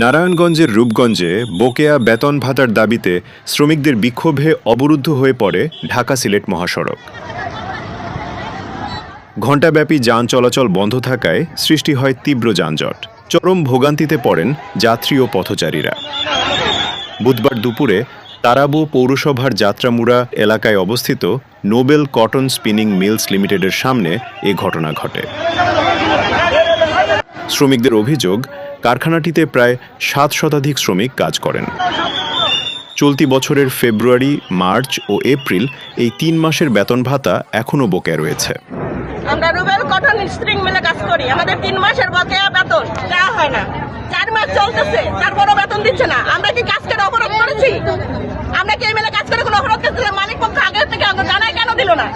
নারায়ণগঞ্জের রূপগঞ্জে বকেয়া বেতন ভাতার দাবিতে শ্রমিকদের বিক্ষোভে অবরুদ্ধ হয়ে পড়ে ঢাকা-সিলেট মহাসড়ক। ঘণ্টাব্যাপী যান চলাচল বন্ধ থাকায় সৃষ্টি হয় তীব্র যানজট। চরম ভোগান্তিতে পড়েন যাত্রী ও পথচারীরা। বুধবার দুপুরে তারাবো পৌরসভার যাত্রামুড়া এলাকায় অবস্থিত নোবেল কটন স্পিনিং মিলস লিমিটেডের সামনে এ ঘটনা ঘটে। শ্রমিকদের অভিযোগ, কারখানাটিতে প্রায় 7 শতাধিক শ্রমিক কাজ করেন। চলতি বছরের ফেব্রুয়ারি, মার্চ ও এপ্রিল এই 3 মাসের বেতন ভাতা এখনও বকেয়া রয়েছে। আমরা নোবেল কটন স্পিনিং মিলে কাজ করি, আমাদের 3 মাসের বকেয়া বেতন দেওয়া হয় না। 4 মাস চলতেছে, তারপরও বেতন দিচ্ছে না। আমরা কি কাজ করে অপরাধ করেছি? আমরা কি এই মিলে কাজ করে কোনো অপরাধ করেছি? মালিক পক্ষ আগে থেকে জানাই কেন দিল না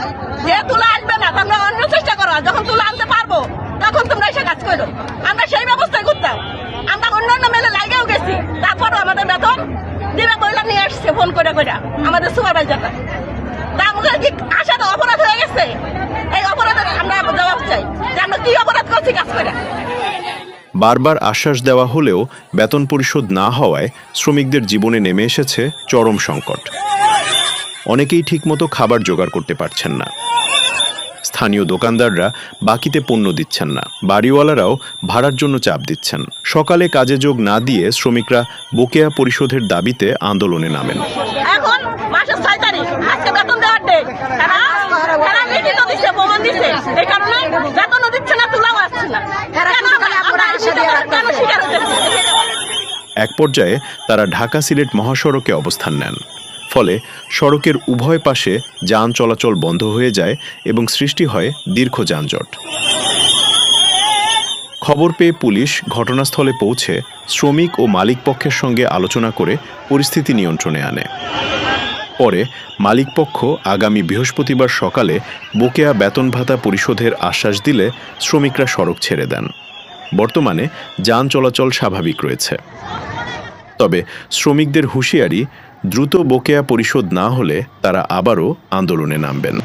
যে তুলা আসবে না, তোমরা অন্য চেষ্টা করো, যখন তুলা আনতে পারবো তখন তোমরা এসে কাজ করো। আমরা সেই ব্যবস্থায় করতাম। আমরা অন্যান্য মেলে লাগেও গেছি, তারপরও আমাদের বেতন দিবে বইলা নিয়ে আসছে ফোন করে করে আমাদের সুপারভাইজারটা। তা আমাদের কি আশাটা অপরাধ হয়ে গেছে? এই অপরাধের আমরা জবাব চাই যে আমরা কি অপরাধ করছি কাজ করে। বারবার আশ্বাস দেওয়া হলেও বেতন পরিশোধ না হওয়ায় শ্রমিকদের জীবনে নেমে এসেছে চরম সংকট। অনেকেই ঠিকমতো খাবার জোগাড় করতে পারছেন না। স্থানীয় দোকানদাররা বাকিতে পণ্য দিচ্ছেন না। বাড়িওয়ালারাও ভাড়ার জন্য চাপ দিচ্ছেন। সকালে কাজে যোগ না দিয়ে শ্রমিকরা বকেয়া পরিশোধের দাবিতে আন্দোলনে নামেন। এখন মাসের 6 তারিখ, আজকে বেতন দেওয়ার ডেট। তারা লিখিত দিচ্ছে, প্রমাণ দিচ্ছে, এই কারণে বেতনও দিচ্ছে না, তুলাও আসছে না। এক পর্যায়ে তারা ঢাকা-সিলেট মহাসড়কে অবস্থান নেন। ফলে সড়কের উভয় পাশে যান চলাচল বন্ধ হয়ে যায় এবং সৃষ্টি হয় দীর্ঘ যানজট। খবর পেয়ে পুলিশ ঘটনাস্থলে পৌঁছে শ্রমিক ও মালিক পক্ষের সঙ্গে আলোচনা করে পরিস্থিতি নিয়ন্ত্রণে আনে। পরে মালিকপক্ষ আগামী বৃহস্পতিবার সকালে বকেয়া বেতন ভাতা পরিশোধের আশ্বাস দিলে শ্রমিকরা সড়ক ছেড়ে দেন। বর্তমানে যান চলাচল স্বাভাবিক রয়েছে। তবে শ্রমিকদের হুঁশিয়ারি, দ্রুত বকেয়া পরিশোধ না হলে তারা আবারও আন্দোলনে নামবেন।